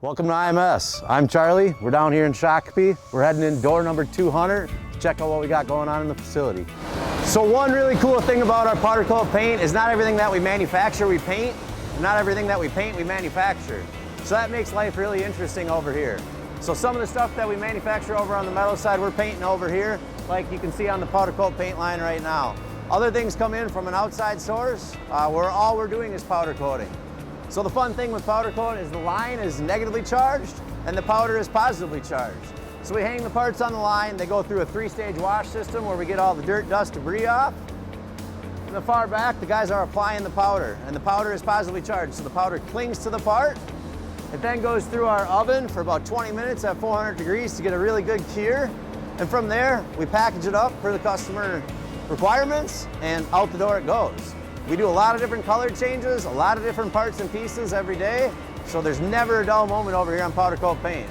Welcome to IMS. I'm Charlie. We're down here in Shakopee. We're heading in door number 200 to check out what we got going on in the facility. So one really cool thing about our powder coat paint is not everything that we manufacture we paint, and not everything that we paint we manufacture. So that makes life really interesting over here. So some of the stuff that we manufacture over on the metal side, we're painting over here, like you can see on the powder coat paint line right now. Other things come in from an outside source where all we're doing is powder coating. So the fun thing with powder coat is the line is negatively charged and the powder is positively charged. So we hang the parts on the line, they go through a 3-stage wash system where we get all the dirt, dust, debris off. In the far back, the guys are applying the powder, and the powder is positively charged, so the powder clings to the part. It then goes through our oven for about 20 minutes at 400 degrees to get a really good cure. And from there, we package it up per the customer requirements, and out the door it goes. We do a lot of different color changes, a lot of different parts and pieces every day, so there's never a dull moment over here on powder coat paint.